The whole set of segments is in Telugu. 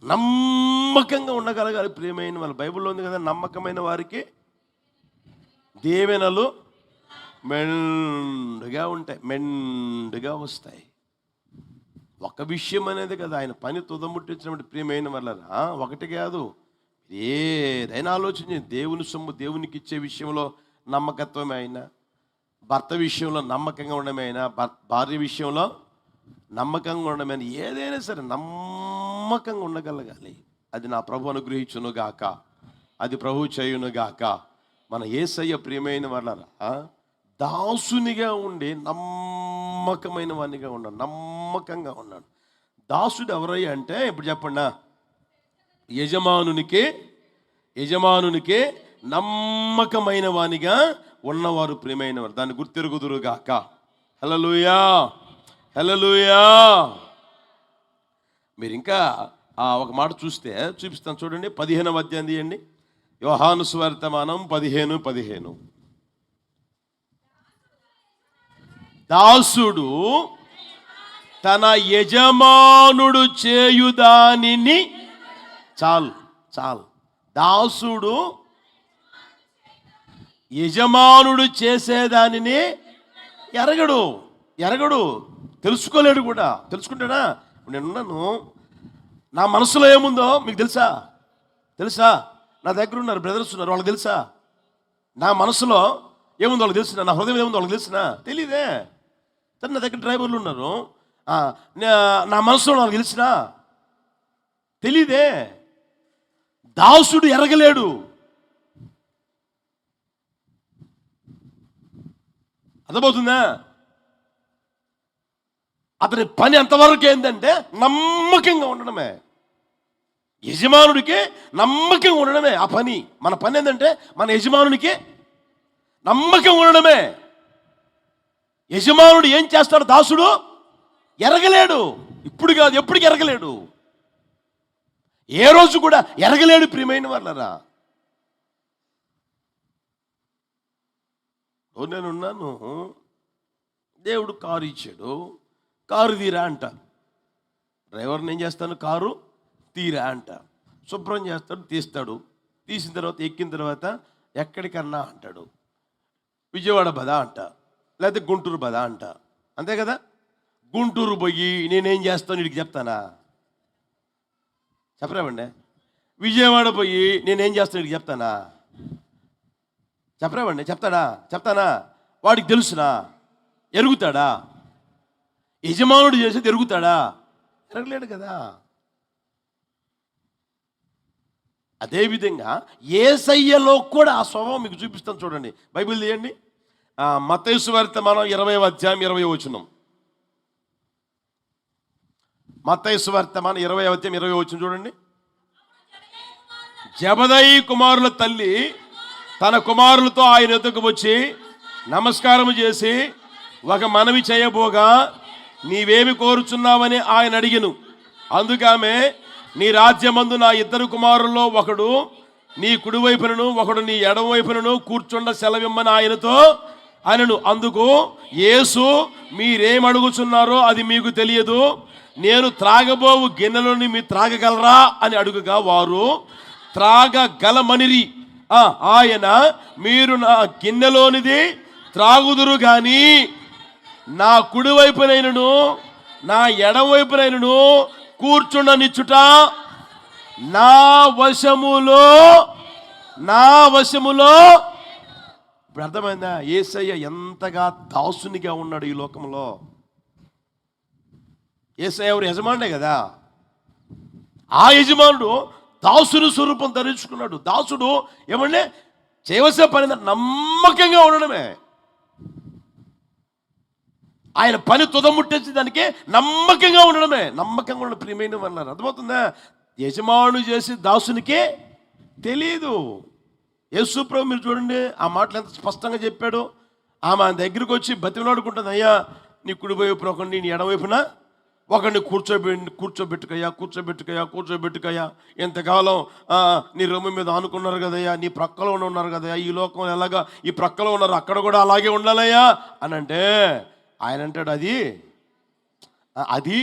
నమ్మకంగా ఉండగలగాలి ప్రియమైన వాళ్ళు. బైబిల్లో ఉంది కదా, నమ్మకమైన వారికి దీవెనలు మెండుగా ఉంటాయి, మెండుగా వస్తాయి. ఒక విషయం అనేది కదా, ఆయన పని తుదముట్టించినప్పుడు ప్రియమైన వాళ్ళరా, ఒకటి కాదు, ఏదైనా ఆలోచించి దేవుని సొమ్ము దేవునికి ఇచ్చే విషయంలో నమ్మకత్వమే అయినా, భర్త విషయంలో నమ్మకంగా ఉండమే అయినా, భార్య విషయంలో నమ్మకంగా ఉండమే అయినా, ఏదైనా సరే నమ్మకంగా ఉండగలగాలి. అది నా ప్రభు అనుగ్రహించును గాక, అది ప్రభు చేయును గాక. మన యేసయ్య ప్రియమైన వాళ్ళరా దాసునిగా ఉండి నమ్మకమైన వానిగా ఉన్నాడు, నమ్మకంగా ఉన్నాడు. దాసుడు ఎవరయ్యా అంటే, ఇప్పుడు చెప్పండి, యజమానునికి నమ్మకమైన వానిగా ఉన్నవారు ప్రియమైన వారు, దాన్ని గుర్తెరుగుదురుగాక. హల్లెలూయా, హల్లెలూయా. మీరు ఇంకా ఒక మాట చూపిస్తాను చూడండి. 15వ అధ్యాయం తీయండి, యోహాను సువార్తమానం 15:15. దాసుడు తన యజమానుడు చేయుదానిని, చాలు, దాసుడు యజమానుడు చేసేదానిని ఎరగడు, తెలుసుకోలేడు కూడా. తెలుసుకుంటాడా? నేనున్నాను, నా మనసులో ఏముందో మీకు తెలుసా? నా దగ్గర ఉన్నారు బ్రదర్స్ ఉన్నారు, వాళ్ళకి తెలుసా? నా మనసులో ఏముందో వాళ్ళకి తెలుసునా? నా హృదయం ఏముందో వాళ్ళకి తెలుసునా? తెలీదే. నా దగ్గర డ్రైవర్లు ఉన్నారు, నా మనసులో వాళ్ళకి తెలిసినా? తెలీదే. దాసుడు ఎరగలేడు. అర్థమవుతుందా? అతని పని ఎంతవరకు ఏంటంటే నమ్మకంగా ఉండడమే. యజమానుడికి నమ్మకంగా ఉండడమే ఆ పని. మన పని ఏంటంటే మన యజమానునికి నమ్మకంగా ఉండడమే. యజమానుడు ఏం చేస్తాడు దాసుడు ఎరగలేడు. ఇప్పుడు కాదు, ఎప్పటికీ ఎరగలేడు, ఏ రోజు కూడా ఎరగలేడు ప్రియమైన వాళ్ళరా. నేనున్నాను, దేవుడు కారు ఇచ్చాడు, కారు తీరా అంట. డ్రైవర్ని ఏం చేస్తాను, కారు తీరా అంట. శుభ్రం చేస్తాడు, తీస్తాడు. తీసిన తర్వాత ఎక్కిన తర్వాత ఎక్కడికన్నా అంటాడు, విజయవాడ బదా అంట, లేకపోతే గుంటూరు బదా అంట. అంతే కదా? గుంటూరు పోయి నేనేం చేస్తాను వీడికి చెప్తానా? చెప్పరామండి. విజయవాడ పోయి నేనేం చేస్తాను వీడికి చెప్తానా? చెప్పరామండి. చెప్తానా? వాడికి తెలుసునా? ఎరుగుతాడా? యజమానుడు చేసేది ఎరుగుతాడా? ఎరగలేడు కదా. అదేవిధంగా యేసయ్యలో కూడా ఆ స్వభావం మీకు చూపిస్తాను చూడండి. బైబిల్ తీయండి, మత్తయి సువార్త మనం 20వ అధ్యాయం 20వ వచనం. మత్తయి సువార్త మనం 20వ అధ్యాయం 20వ వచనం చూడండి. జబదయి కుమారుల తల్లి తన కుమారులతో ఆయన ఎదుకు వచ్చి నమస్కారం చేసి ఒక మనవి చేయబోగా, నీవేమి కోరుచున్నావని ఆయన అడిగెను. అందుకామె, నీ రాజ్యమందు నా 2 కుమారుల్లో ఒకడు నీ కుడివైపునను ఒకడు నీ ఎడమవైపునను కూర్చుండ సెలవిమ్మని ఆయనతో అనను. అందుకు యేసు, మీరేమడుగుచున్నారో అది మీకు తెలియదు, నేను త్రాగబోవు గిన్నెలోని మీరు త్రాగగలరా అని అడుగుగా, వారు త్రాగగలమనిరి. ఆయన, మీరు నా గిన్నెలోనిది త్రాగుదురు గాని నా కుడివైపునైనను నా ఎడమవైపునైనను కూర్చుండనిచ్చుట నా వశములో. ఇప్పుడు అర్థమైందా? యేసయ్య ఎంతగా దాసునిగా ఉన్నాడు ఈ లోకంలో. యేసయ్య ఎవరు? యజమానుడే కదా. ఆ యజమానుడు దాసుని స్వరూపం ధరించుకున్నాడు. దాసుడు ఏమంటే చేయవలసిన పని నమ్మకంగా ఉండడమే. ఆయన పని తుదముట్టించే దానికి నమ్మకంగా ఉండడమే. నమ్మకంగా ఉండడం ప్రియమైన వాళ్ళ అర్థమవుతుందా? యజమానుడు చేసి దాసునికే తెలీదు. యేసు ప్రభు మీరు చూడండి, ఆ మాటలు ఎంత స్పష్టంగా చెప్పాడు. ఆమె దగ్గరికి వచ్చి బతిమలాడుకుంటుంది, అయ్యా నీ కుడివైపున ఒకరిని, నీ ఎడవైపున ఒకరిని కూర్చోబెట్టుకయ్యా. ఎంతకాలం నీ రొమ్ము మీద ఆనుకున్నారు కదయ్యా, నీ ప్రక్కలో ఉన్నారు కదయ్యా, ఈ లోకంలో ఎలాగా ఈ ప్రక్కలో ఉన్నారు, అక్కడ కూడా అలాగే ఉండాలయ్యా అని అంటే, ఆయన అంటాడు, అది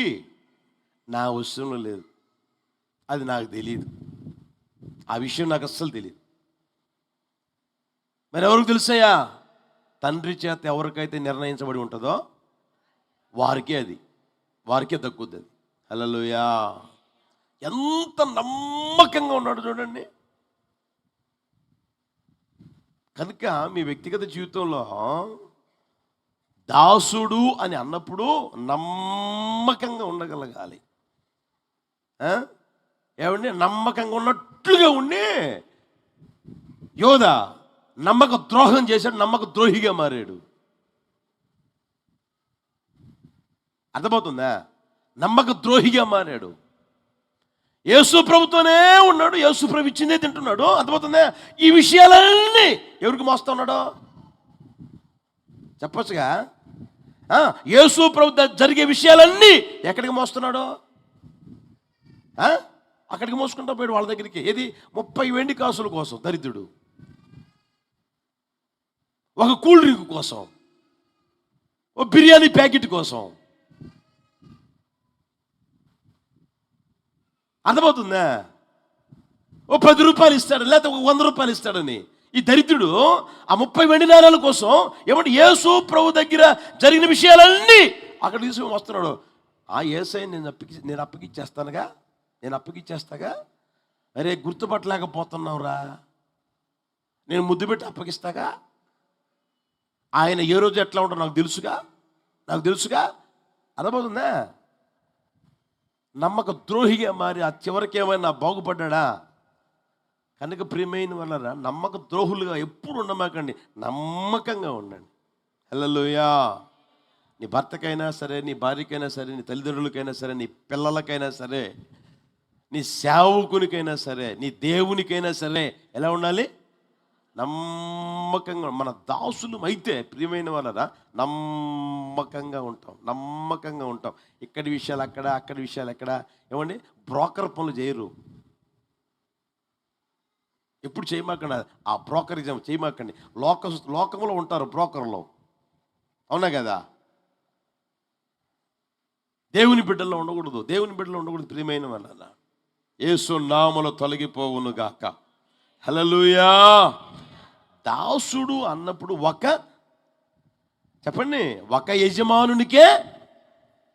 నా వశంలో లేదు. అది నాకు తెలియదు, ఆ విషయం నాకు అస్సలు తెలియదు. మరి ఎవరికి తెలుసయ్యా? తండ్రి చేత ఎవరికైతే నిర్ణయించబడి ఉంటుందో వారికే దక్కుద్ది అది. హల్లెలూయా! ఎంత నమ్మకంగా ఉన్నాడు చూడండి. కనుక మీ వ్యక్తిగత జీవితంలో దాసుడు అని అన్నప్పుడు నమ్మకంగా ఉండగలగాలి. ఏమండి? నమ్మకంగా ఉన్నట్లుగా ఉండి, యోధ నమ్మక ద్రోహం చేశాడు, నమ్మక ద్రోహిగా మారాడు. అర్థమవుతుందా? నమ్మక ద్రోహిగా మారాడు. యేసు ప్రభుతోనే ఉన్నాడు, యేసు ప్రభు ఇచ్చిందే తింటున్నాడు. అర్థమవుతుందా? ఈ విషయాలన్నీ ఎవరికి మోస్తా ఉన్నాడో చెప్పచ్చుగా. యేసు ప్రభు జరిగే విషయాలన్నీ ఎక్కడికి మోస్తున్నాడు? అక్కడికి మోసుకుంటా పోయాడు వాళ్ళ దగ్గరికి. ఏది? 30 వెండి కాసుల కోసం దరిద్రుడు, ఒక కూల్ డ్రింక్ కోసం, ఒక బిర్యానీ ప్యాకెట్ కోసం. అర్థమవుతుందా? ఓ 10 రూపాయలు ఇస్తాడు, లేకపోతే ఒక 100 రూపాయలు ఇస్తాడని ఈ దరిద్రుడు ఆ 30 వెండి నాణాల కోసం ఏమంటే యేసు ప్రభు దగ్గర జరిగిన విషయాలన్నీ అక్కడ తీసుకుని వస్తున్నాడు. ఆ యేసయ్య నేను అప్పగిచ్చేస్తాగా. అరే గుర్తుపట్టలేకపోతున్నావురా, నేను ముద్దు పెట్టి అప్పగిస్తాగా. ఆయన ఏ రోజు ఎట్లా ఉంటాడో నాకు తెలుసుగా. అర్థమవుతుందా? నమ్మక ద్రోహిగా మారి ఆ చివరికి ఏమైనా బాగుపడ్డా? కనుక ప్రియమైన వాళ్ళరా, నమ్మక ద్రోహులుగా ఎప్పుడు ఉండమాకండి, నమ్మకంగా ఉండండి. హల్లెలూయా! నీ భర్తకైనా సరే, నీ భార్యకైనా సరే, నీ తల్లిదండ్రులకైనా సరే, నీ పిల్లలకైనా సరే, నీ సేవకునికైనా సరే, నీ దేవునికైనా సరే ఎలా ఉండాలి? నమ్మకంగా. మన దాసులు అయితే ప్రియమైన వాళ్ళరా నమ్మకంగా ఉంటాం. ఇక్కడి విషయాలు అక్కడి విషయాలు ఎక్కడ. ఏమండి? బ్రోకర్ పనులు చేయరు. ఎప్పుడు చేయమాకండి, ఆ బ్రోకరిజం చేయమాకండి. లోకంలో ఉంటారు బ్రోకర్లో, అవునా కదా? దేవుని బిడ్డల్లో ఉండకూడదు. ప్రియమైన వాళ్ళ యేసు నామములో తొలగిపోవును గాక. హల్లెలూయా! దాసుడు అన్నప్పుడు చెప్పండి, ఒక యజమానునికే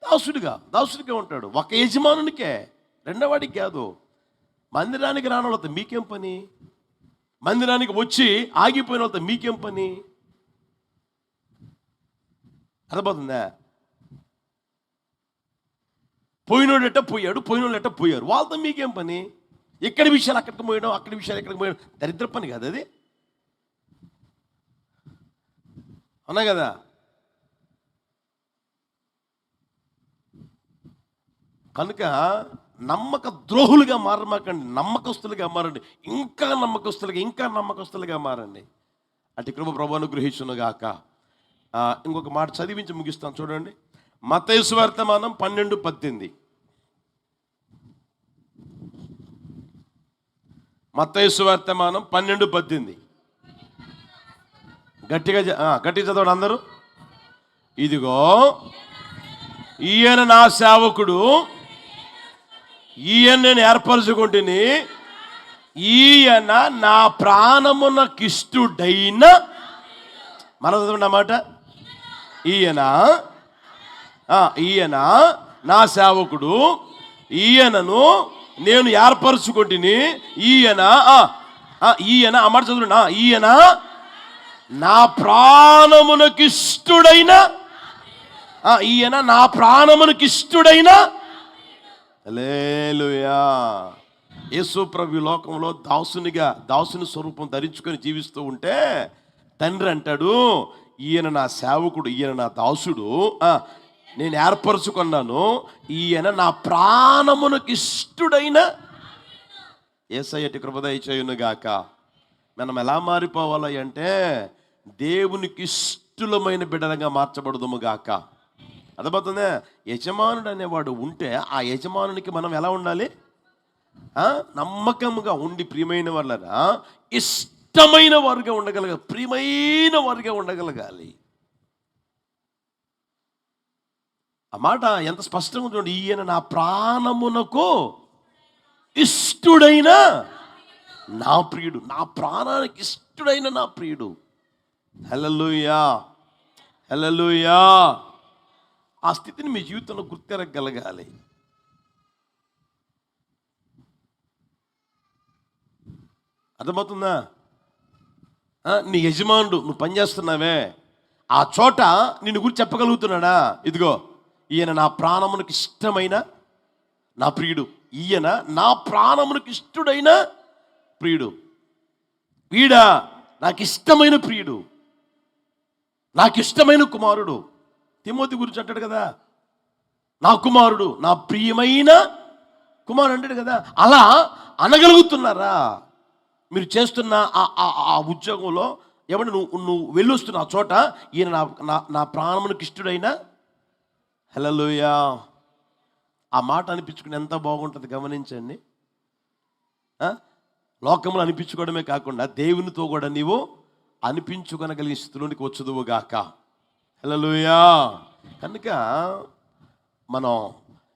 దాసుడిగా ఉంటాడు. ఒక యజమానునికే, రెండోవాడికి కాదు. మందిరానికి రాని వాళ్ళతో మీకేం పని? మందిరానికి వచ్చి ఆగిపోయిన వాళ్ళతో మీకేం పని? అర్థమవుతుందా? పోయినోడెట్ట పోయారు, వాళ్ళతో మీకేం పని? ఇక్కడి విషయాలు అక్కడికి పోయడం, అక్కడి విషయాలు ఎక్కడికి పోయడం దరిద్ర పని కాదు అది, అవునా కదా? కనుక నమ్మక ద్రోహులుగా మారమాకండి, నమ్మకస్తులుగా మారండి. ఇంకా నమ్మకస్తులుగా మారండి. అటు కృప ప్రభువును అనుగ్రహించునుగాక. ఇంకొక మాట చదివించి ముగిస్తాను చూడండి. మత్తయి సువార్తమానం 12:18. మత్తయి సువార్తమానం 12:18. గట్టిగా చదవండి అందరూ. ఇదిగో ఈయన నా సేవకుడు, ఈయన నేను ఏర్పరచుకుంటుని, ఈయన నా ప్రాణమునకిష్టుడైన, మన చదవండి అన్నమాట. ఈయన నా సేవకుడు, ఈయనను నేను ఏర్పరచుకుంటుని, ఈయన అన్నమాట చదువునా. ఈయన నా ప్రాణమునకిష్టుడైన, హల్లెలూయా! యేసు ప్రభు లోకంలో దాసుని స్వరూపం ధరించుకొని జీవిస్తూ ఉంటే తండ్రి అంటాడు, ఈయన నా సేవకుడు, ఈయన నా దాసుడు, నేను ఏర్పరచుకున్నాను, ఈయన నా ప్రాణమునకిష్టుడైన. యేసయ్య కృప దయచేయునుగాక. మనం ఎలా మారిపోవాలి అంటే దేవునికి ఇష్టమైన బిడ్డలుగా మార్చబడదుము గాక. అర్థమవుతుందా? యజమానుడు అనేవాడు ఉంటే ఆ యజమానునికి మనం ఎలా ఉండాలి? నమ్మకముగా ఉండి ప్రియమైన వాళ్ళరా ఇష్టమైన వారుగా ఉండగలగాలి, ప్రియమైన వారుగా ఉండగలగాలి. ఆ మాట ఎంత స్పష్టంగా చూడండి. ఈయన నా ప్రాణమునకు ఇష్టుడైన నా ప్రియుడు, నా ప్రాణానికి ఇష్టుడైన నా ప్రియుడు. హల్లెలూయా, హల్లెలూయా. ఆ స్థితిని మీ జీవితంలో గుర్తెరగలగాలి. అర్థమవుతుందా? నీ యజమానుడు, నువ్వు పనిచేస్తున్నావే ఆ చోట నిన్ను గురించి చెప్పగలుగుతున్నాడా? ఇదిగో ఈయన నా ప్రాణమునకు ఇష్టమైన నా ప్రియుడు, ఈయన నా ప్రాణమునకు ఇష్టడైన ప్రియుడు, వీడా నాకు ఇష్టమైన ప్రియుడు, నాకు ఇష్టమైన కుమారుడు. తిమోతి గురించి అంటాడు కదా, నా కుమారుడు, నా ప్రియమైన కుమారుడు అంటాడు కదా. అలా అనగలుగుతున్నారా? మీరు చేస్తున్న ఆ ఉద్యోగంలో ఏమంటే నువ్వు వెళ్ళొస్తున్న ఆ చోట ఈయన నా ప్రాణమునకు ఇష్టడైన. హల్లెలూయా. ఆ మాట అనిపించుకుని ఎంత బాగుంటుంది గమనించండి. లోకంలో అనిపించుకోవడమే కాకుండా దేవునితో కూడా నీవు అనిపించుకొనగలిగిన స్థితిలోనికి వచ్చుదువు గాక. హల్లెలూయా. కనుక మనం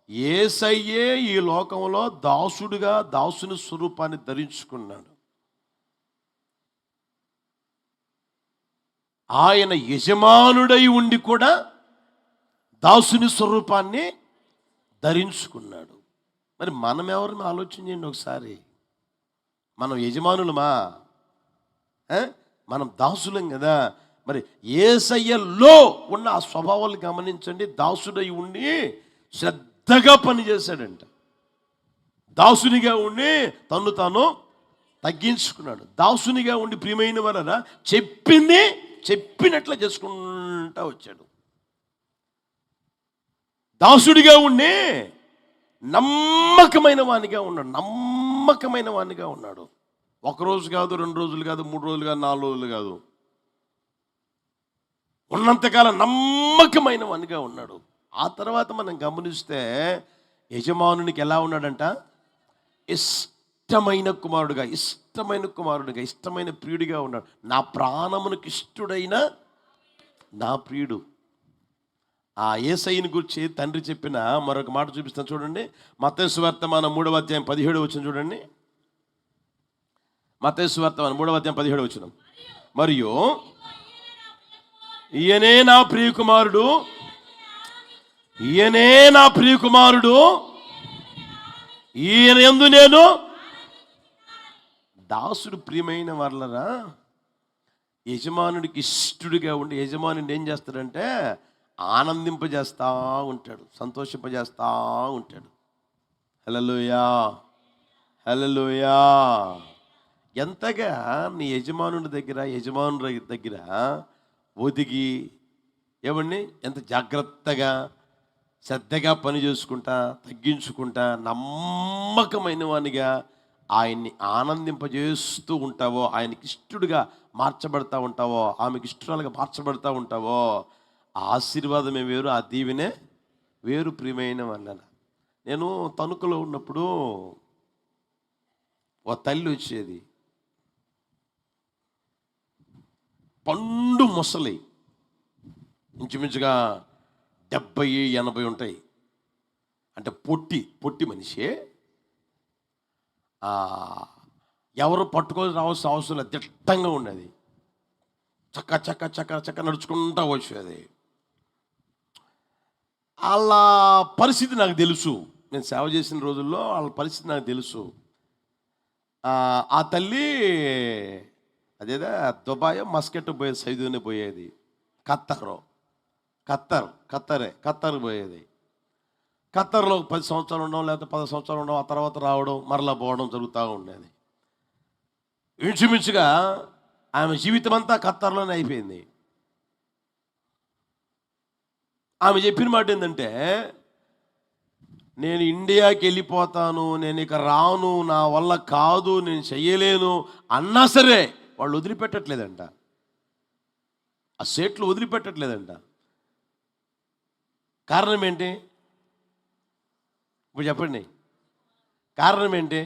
యేసయ్యే ఈ లోకంలో దాసుడిగా దాసుని స్వరూపాన్ని ధరించుకున్నాడు. ఆయన యజమానుడై ఉండి కూడా దాసుని స్వరూపాన్ని ధరించుకున్నాడు. మరి మనం ఎవరిని ఆలోచించండి ఒకసారి. మనం యజమానులమా? మనం దాసులం కదా. మరి యేసయ్యలో ఉన్న ఆ స్వభావాలు గమనించండి. దాసుడై ఉండి శ్రద్ధగా పనిచేశాడంట. దాసునిగా ఉండి తను తాను తగ్గించుకున్నాడు. దాసునిగా ఉండి ప్రియమైన వలన చెప్పింది చెప్పినట్లు చేసుకుంటా వచ్చాడు. దాసుడిగా ఉండి నమ్మకమైన వానిగా ఉన్నాడు. నమ్మకమైన వానిగా ఉన్నాడు. ఒకరోజు కాదు, 2 రోజులు కాదు, 3 రోజులు కాదు, 4 రోజులు కాదు, ఉన్నంతకాలం నమ్మకమైన వానిగా ఉన్నాడు. ఆ తర్వాత మనం గమనిస్తే యజమానునికి ఎలా ఉన్నాడంట? ఇష్టమైన కుమారుడుగా, ఇష్టమైన కుమారుడిగా, ఇష్టమైన ప్రియుడిగా ఉన్నాడు. నా ప్రాణమునకు ఇష్టడైన నా ప్రియుడు. ఆ యేసయ్యని గురించి తండ్రి చెప్పిన మరొక మాట చూపిస్తాను చూడండి. మత్తయి సువార్త 3వ అధ్యాయం 17వ వచనం చూడండి. మత్తయి సువార్త 3వ అధ్యాయం 17వ వచనం. మరియు ఈయనే నా ప్రియ కుమారుడు, ఈయనే నా ప్రియ కుమారుడు, ఈయన యందు నేను. దాసుడు ప్రియమైన వాళ్ళరా యజమానుడికి ఇష్టడుగా ఉండి యజమానుడిని ఏం చేస్తాడంటే ఆనందింపజేస్తూ ఉంటాడు, సంతోషింపజేస్తూ ఉంటాడు. హల్లెలూయా, హల్లెలూయా. ఎంతగా నీ యజమానుడి దగ్గర ఒదిగి ఏమండి ఎంత జాగ్రత్తగా శ్రద్ధగా పని చేసుకుంటా తగ్గించుకుంటా నమ్మకమైన వానిగా ఆయన్ని ఆనందింపజేస్తూ ఉంటావో, ఆయనకి ఇష్టడుగా మార్చబడతా ఉంటావో, ఆమెకి ఇష్టరాలుగా మార్చబడతా ఉంటావో, ఆ ఆశీర్వాదమే వేరు, ఆ దీవెనే వేరు. ప్రియమైన వాళ్ళ నేను తణుకులో ఉన్నప్పుడు ఓ తల్లి వచ్చేది, పండు ముసలి, ఇంచుమించుగా 70-80 ఉంటాయి. అంటే పొట్టి మనిషి. ఎవరు పట్టుకొని రావాల్సిన అవసరం లేదు, దిట్టంగా ఉండేది. చక్క నడుచుకుంటా వచ్చేది. వాళ్ళ పరిస్థితి నాకు తెలుసు. నేను సేవ చేసిన రోజుల్లో వాళ్ళ పరిస్థితి నాకు తెలుసు. ఆ తల్లి అదేదా దుబాయ్ మస్కెట్ పోయేది, సైదునే పోయేది, ఖత్తర్ పోయేది. ఖత్తర్లో 10 సంవత్సరాలు ఉండడం, లేకపోతే 10 సంవత్సరాలు ఉండడం, ఆ తర్వాత రావడం, మరలా పోవడం జరుగుతూ ఉండేది. ఇంచుమించుగా ఆమె జీవితం అంతా ఖత్తర్లోనే అయిపోయింది. ఆమె చెప్పిన మాట ఏంటంటే, నేను ఇండియాకి వెళ్ళిపోతాను, నేను ఇక రాను, నా వల్ల కాదు, నేను చెయ్యలేను అన్నా సరే వాళ్ళు వదిలిపెట్టట్లేదంట. ఆ సేట్లు వదిలిపెట్టట్లేదంట. కారణం ఏంటి? ఇప్పుడు చెప్పండి, కారణం ఏంటి?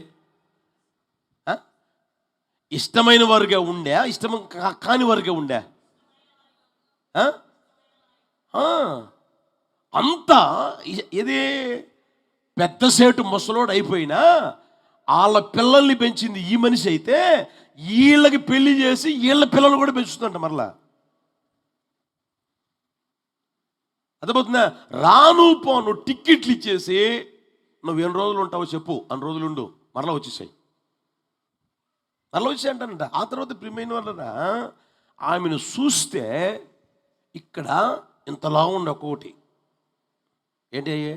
ఇష్టమైన వారుగా ఉండే, ఇష్టం కాని వారుగా ఉండే, అంతా ఇది పెద్ద సేటు ముసలోడు అయిపోయినా వాళ్ళ పిల్లల్ని పెంచింది ఈ మనిషి అయితే వీళ్ళకి పెళ్లి చేసి వీళ్ళ పిల్లలు కూడా పెంచుతుందంట మరలా. అర్థమవుతుందా? రాను పోను టిక్కెట్లు ఇచ్చేసి నువ్వు ఎన్ని రోజులు ఉంటావో చెప్పు, అన్ని రోజులు ఉండు, మరలా వచ్చేసాయి, మరలా వచ్చేసాయి అంటానంట. ఆ తర్వాత ప్రియమైన వాళ్ళరా, ఆమెను చూస్తే ఇక్కడ ఇంతలా ఉండే ఒక్కొక్కటి, ఏంటి అయ్యే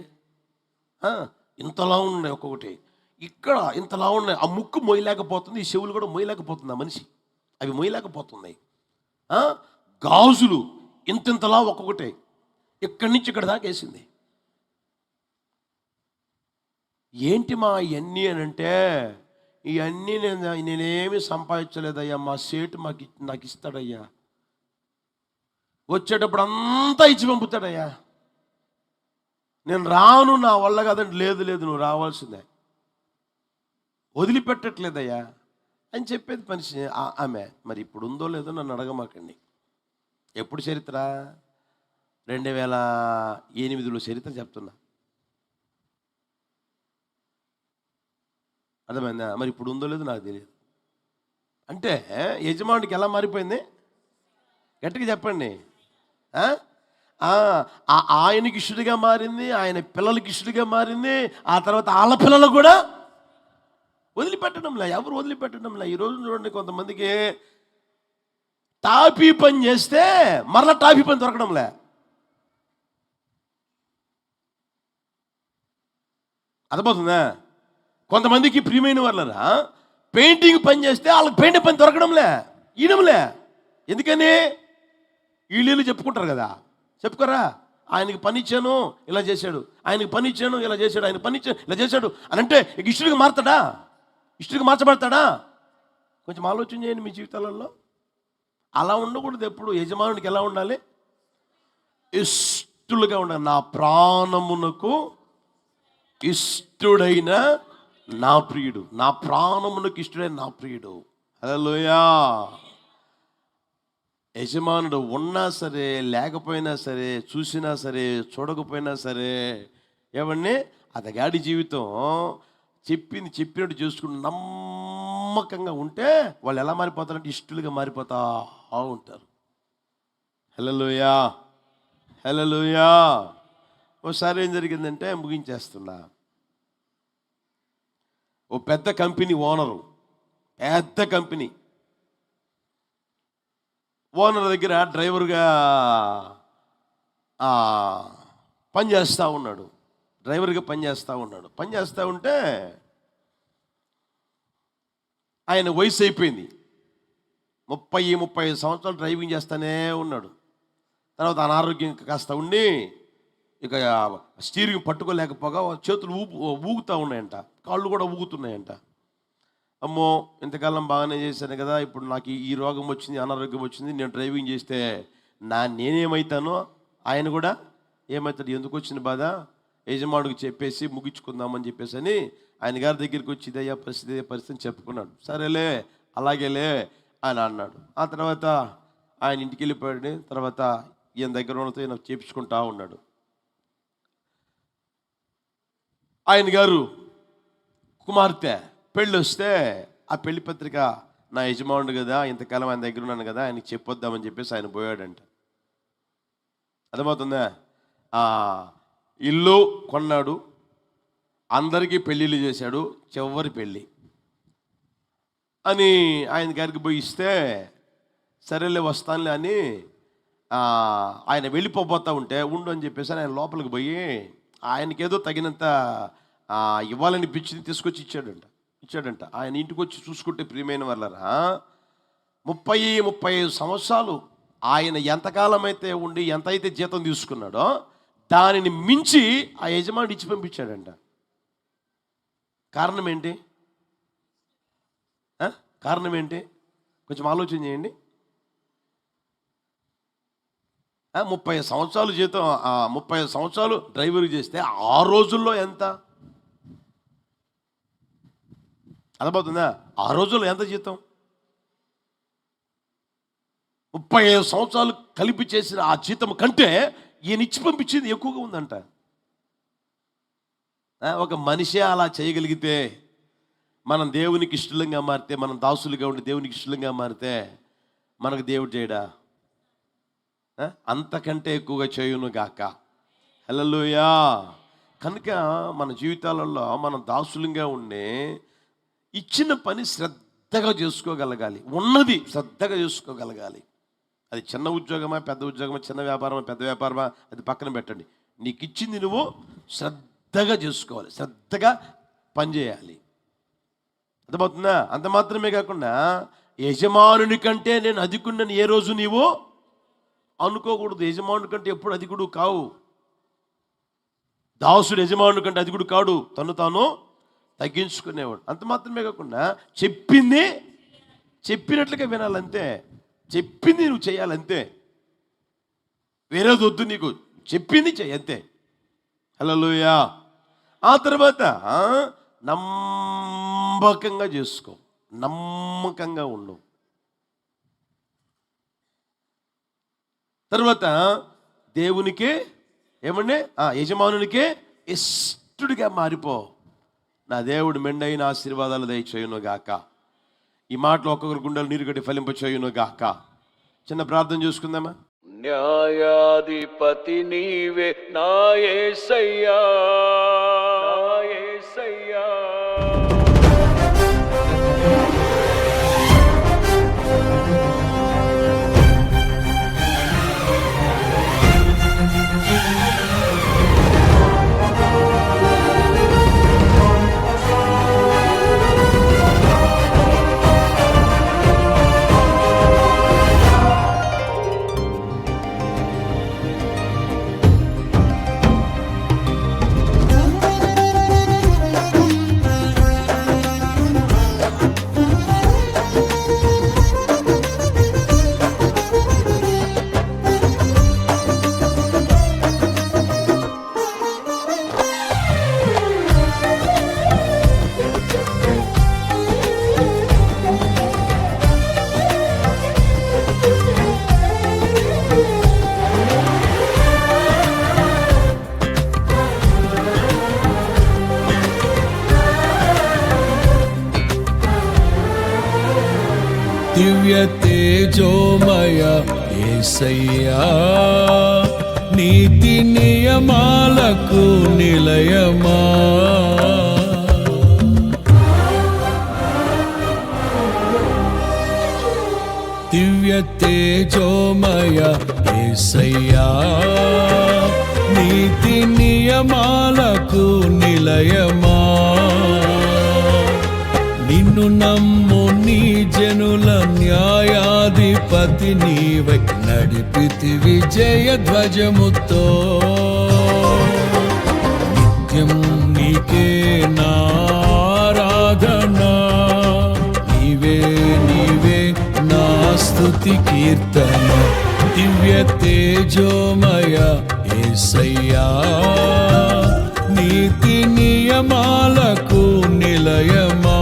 ఇంతలా ఉన్నాయి ఒక్కొక్కటి, ఇక్కడ ఇంతలా ఉన్నాయి. ఆ ముక్కు మొయ్యలేకపోతుంది, ఈ చెవులు కూడా మొయ్యలేకపోతుంది ఆ మనిషి, అవి మొయ్యలేకపోతున్నాయి. గాజులు ఇంతలా ఒక్కొక్కటి ఇక్కడి నుంచి ఇక్కడ దాకా వేసింది. ఏంటి మా ఇవన్నీ అని అంటే, ఇవన్నీ నేనేమి సంపాదించలేదయ్యా, మా సేటు నాకు ఇస్తాడయ్యా, వచ్చేటప్పుడు అంతా ఇచ్చి పంపుతాడయ్యా, నేను రాను, నా వల్ల కాదండి. లేదు లేదు, నువ్వు రావాల్సిందే, వదిలిపెట్టట్లేదయ్యా అని చెప్పేది మనిషి. ఆమె మరి ఇప్పుడు ఉందో లేదో నన్ను అడగమాకండి. ఎప్పుడు చరిత్ర? 2008లో చరిత్ర చెప్తున్నా. అర్థమైందా? మరి ఇప్పుడు ఉందో లేదో నాకు తెలియదు. అంటే యజమానికి ఎలా మారిపోయింది? గట్టిగా చెప్పండి. ఆయనకి ఇష్టడిగా మారింది, ఆయన పిల్లలకి ఇష్టడిగా మారింది, ఆ తర్వాత వాళ్ళ పిల్లలు కూడా వదిలిపెట్టడంలే. ఎవరు వదిలిపెట్టడంలే. ఈరోజు చూడండి, కొంతమందికి టాపీ పని చేస్తే మరలా టాపీ పని దొరకడంలే. అర్థమవుతుందా? కొంతమందికి ప్రియమైన వాళ్ళరా, పెయింటింగ్ పని చేస్తే వాళ్ళకి పెయింటింగ్ పని దొరకడంలే, ఈయనంలే. ఎందుకని? వీళ్ళు చెప్పుకుంటారు కదా, చెప్పుకోరా, ఆయనకి పని ఇచ్చాను ఇలా చేశాడు, ఆయనకి పని ఇచ్చాను ఇలా చేశాడు, ఆయన పని ఇచ్చాను ఇలా చేశాడు అని అంటే ఇష్టడికి మారుతాడా? ఇష్టడికి మార్చబడతాడా? కొంచెం ఆలోచన చేయండి మీ జీవితాలలో. అలా ఉండకూడదు. ఎప్పుడు యజమానునికి ఎలా ఉండాలి? ఇష్టలుగా ఉండాలి. నా ప్రాణమునకు ఇష్టడైన నా ప్రియుడు, నా ప్రాణమునకు ఇష్టడైన నా ప్రియుడు. హల్లెలూయా. యజమానుడు ఉన్నా సరే, లేకపోయినా సరే, చూసినా సరే, చూడకపోయినా సరే, ఏమన్నా అతగాడి జీవితం చెప్పినట్టు చేసుకుని నమ్మకంగా ఉంటే వాళ్ళు ఎలా మారిపోతారంటే ఇష్టలుగా మారిపోతా ఉంటారు. హల్లెలూయా, హల్లెలూయా. ఒకసారి ఏం జరిగిందంటే, ముగించేస్తున్నా, ఓ పెద్ద కంపెనీ ఓనరు, పెద్ద కంపెనీ ఓనర్ దగ్గర డ్రైవర్గా పనిచేస్తూ ఉన్నాడు. పనిచేస్తూ ఉంటే ఆయన వయసు అయిపోయింది. 30-35 సంవత్సరాలు డ్రైవింగ్ చేస్తూనే ఉన్నాడు. తర్వాత అనారోగ్యం కాస్త ఉండి ఇక స్టీరింగ్ పట్టుకోలేకపోగా చేతులు ఊగుతూ ఉన్నాయంట, కాళ్ళు కూడా ఊగుతున్నాయంట. అమ్మో, ఇంతకాలం బాగానే చేశాను కదా, ఇప్పుడు నాకు ఈ రోగం వచ్చింది, అనారోగ్యం వచ్చింది, నేను డ్రైవింగ్ చేస్తే నేనేమవుతానో ఆయన కూడా ఏమవుతాడు, ఎందుకు వచ్చిన బాధ, యజమానుడికి చెప్పేసి ముగించుకుందామని చెప్పేసి అని ఆయన గారి దగ్గరికి వచ్చి ఇదయ్యా పరిస్థితి చెప్పుకున్నాడు. సరేలే, అలాగేలే అని అన్నాడు. ఆ తర్వాత ఆయన ఇంటికి వెళ్ళిపోయాడు. తర్వాత ఈయన దగ్గర ఉన్నతో ఈయన చేపించుకుంటా ఉన్నాడు. ఆయన గారు కుమార్తె పెళ్ళి వస్తే ఆ పెళ్లి పత్రిక, నా యజమానుడు కదా, ఇంతకాలం ఆయన దగ్గర ఉన్నాను కదా, ఆయనకి చెప్పొద్దామని చెప్పేసి ఆయన పోయాడంట. అర్థమవుతుందా? ఇల్లు కొన్నాడు, అందరికీ పెళ్ళిళ్ళు చేశాడు, చివరి పెళ్ళి అని ఆయన గారికి పోయి ఇస్తే, సరేలే వస్తానులే అని ఆయన వెళ్ళిపోతా ఉంటే ఉండు అని చెప్పేసి ఆయన లోపలికి పోయి ఆయనకేదో తగినంత ఇవ్వాలనిపించింది తీసుకొచ్చి ఇచ్చాడంట. ఆయన ఇంటికి వచ్చి చూసుకుంటే ప్రియమైన వాళ్ళరా, 30-35 సంవత్సరాలు ఆయన ఎంతకాలం అయితే ఉండి ఎంతైతే జీతం తీసుకున్నాడో దానిని మించి ఆ యజమాని ఇచ్చి పంపించాడంట. కారణం ఏంటి? కారణం ఏంటి? కొంచెం ఆలోచన చేయండి. 30 సంవత్సరాలు జీతం, 30 సంవత్సరాలు డ్రైవర్ చేస్తే ఆ రోజుల్లో ఎంత అర్థమవుతుందా? ఆ రోజుల్లో ఎంత జీతం? 35 సంవత్సరాలు కలిపి చేసిన ఆ జీతం కంటే ఈయన ఇచ్చి పంపించింది ఎక్కువగా ఉందంట. ఒక మనిషి అలా చేయగలిగితే మనం దేవునికి ఇష్టంగా మారితే, మనం దాసులుగా ఉండి దేవునికి ఇష్టంగా మారితే మనకు దేవుడు చేయడా? అంతకంటే ఎక్కువగా చేయును గాక. హల్లెలూయా. కనుక మన జీవితాలలో మనం దాసులుగా ఉండి ఇచ్చిన పని శ్రద్ధగా చేసుకోగలగాలి. ఉన్నది శ్రద్ధగా చేసుకోగలగాలి. అది చిన్న ఉద్యోగమా, పెద్ద ఉద్యోగమా, చిన్న వ్యాపారమా, పెద్ద వ్యాపారమా, అది పక్కన పెట్టండి. నీకు ఇచ్చింది నువ్వు శ్రద్ధగా చేసుకోవాలి, శ్రద్ధగా పనిచేయాలి. అర్థమవుతుందా? అంత మాత్రమే కాకుండా యజమానుని కంటే నేను అధికుడిని ఏ రోజు నీవు అనుకోకూడదు. యజమానుని కంటే ఎప్పుడు అధికుడు కావు. దాసుడు యజమానుని కంటే అధికుడు కాడు, తను తాను తగ్గించుకునేవాడు. అంత మాత్రమే కాకుండా చెప్పింది చెప్పినట్లుగా వినాలంతే. చెప్పింది నువ్వు చేయాలంతే, వేరేది వద్దు. నీకు చెప్పింది చెయ్యి అంతే. హల్లెలూయా. ఆ తర్వాత నమ్మకంగా చేసుకో, నమ్మకంగా ఉండు. తర్వాత దేవునికి ఏమండి, యజమానునికే ఇష్టడిగా మారిపో. నా దేవుడు మెండైన ఆశీర్వాదాలు దయచేయును గాక. ఈ మాటలు ఒక్కొక్కరు గుండెలు నీరు కట్టి ఫలింప చేయును గాక. చిన్న ప్రార్థన చేసుకుందామా? న్యాయాధిపతి నీవే నా యేసయ్యా, నా యేసయ్యా. దివ్య తేజోమయ యేసయ్యా, నీతి నియమాలకు నిలయమా. దివ్య తేజోమయ యేసయ్యా, నీతి నియమాలకు నిలయమా. నిన్ను నమ్ము నీ జనుల న్యాయాధిపతి నీవై నడిపితివి జయ ధ్వజముతో. నిత్యం నీకే నారాధనా, నీవే నీవే నా స్తుతి కీర్తన. దివ్య తేజోమయ యేసయ్యా, నీతి నియమాలకు నిలయమా.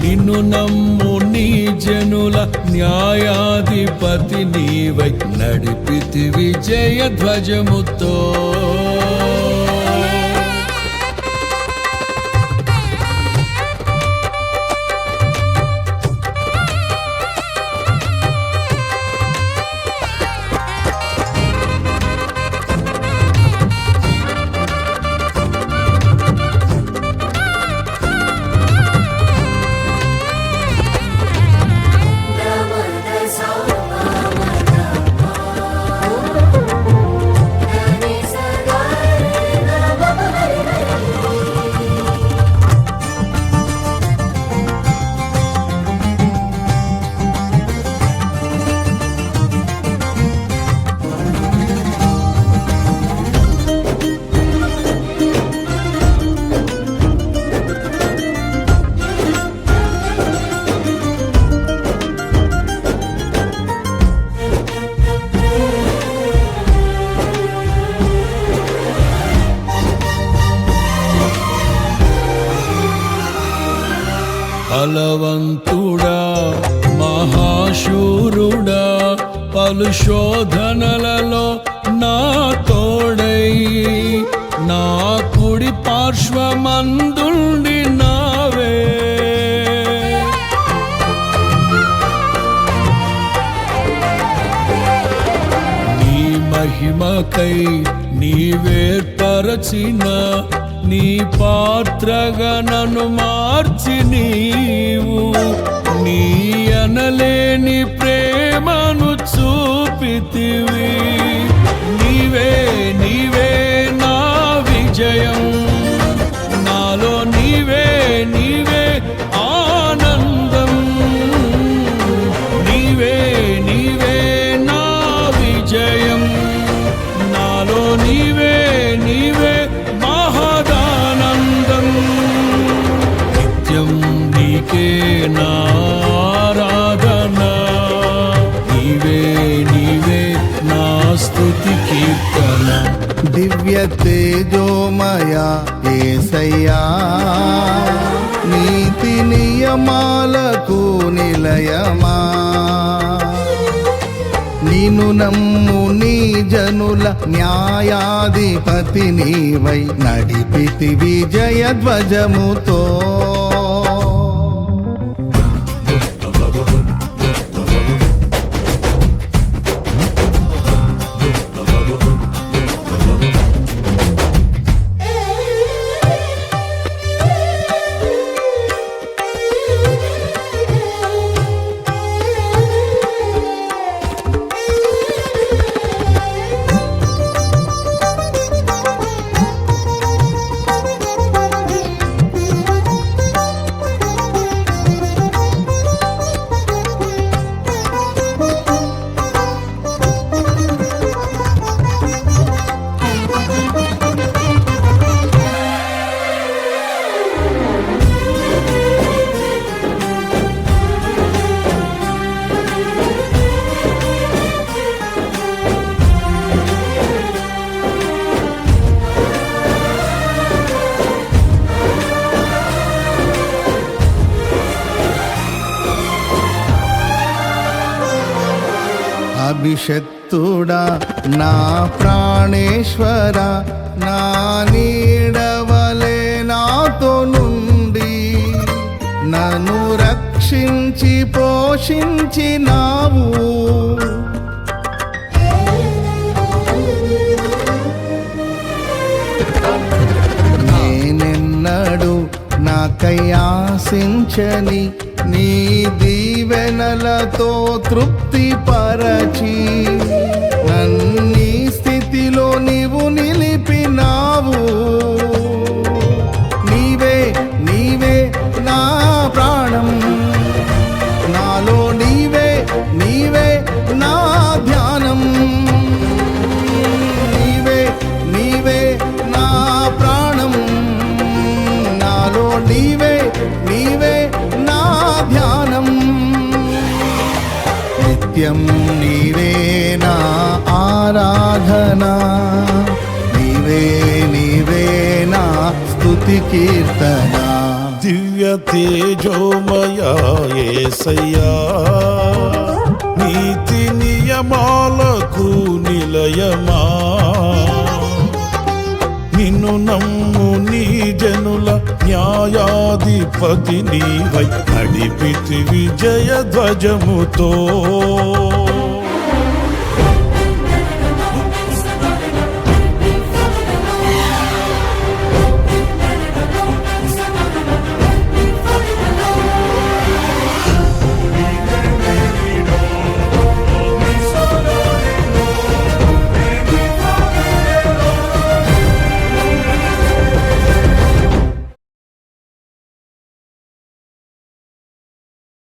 నిన్ను నమ్ము నీ జనుల న్యాయాధిపతి నీవై నడిపితివి జయ ధ్వజముతో. బలవంతుడా మహాశూరుడా పలు శోధనలలో నా తోడై నా కుడి పార్శ్వమందుండి నాకై నీవేర్పరచిన నీ పాత్రగా నన్ను మార్చి నీవు నీ అనలేని ప్రేమను చూపితివి. నీవే నీవే నా విజయం, నాలో నీవే నీవే ఆనందం. నీవే నీవే నా విజయం, నాలో నీవే నీవే మహదానందం. నిత్యం నీకే నా ఆరాధన, నీవే నీవే నా స్తుతి కీర్తన. దివ్య తేజోమయ యేసయ్యా, నీతి నియమాలకు నిలయమా, నిన్ను నమ్ము నీ జనుల న్యాయాధిపతి నీవై నడిపితి విజయ ధ్వజముతో. అభిషక్తుడా నా ప్రాణేశ్వర, నా నీడవలే నాతో నుండి నన్ను రక్షించి పోషించినావు. నేనెన్నడు నాకై ఆశించని నీ దీవెనలతో తృప్తి పరచి నన్నీ స్థితిలో నీవు నిలిపినావు. నీవే నీవే నా ప్రాణం, నాలో నీవే నీవే నా ధ్యానం. నీవే నీవే నా ప్రాణం, నాలో నీవే నీవే నా ధ్యానం. నిత్యం నీవే నా ఆరాధన, నీవే నీవే నా స్తుతి కీర్తన. దివ్య తేజోమయ యేసయ్యా, నీతి నియమాలకు నిలయమా, నిన్ను నమ్ము నీ జనుల న్యాయాధిపతి నీవై నడిపితి విజయ ధ్వజముతో.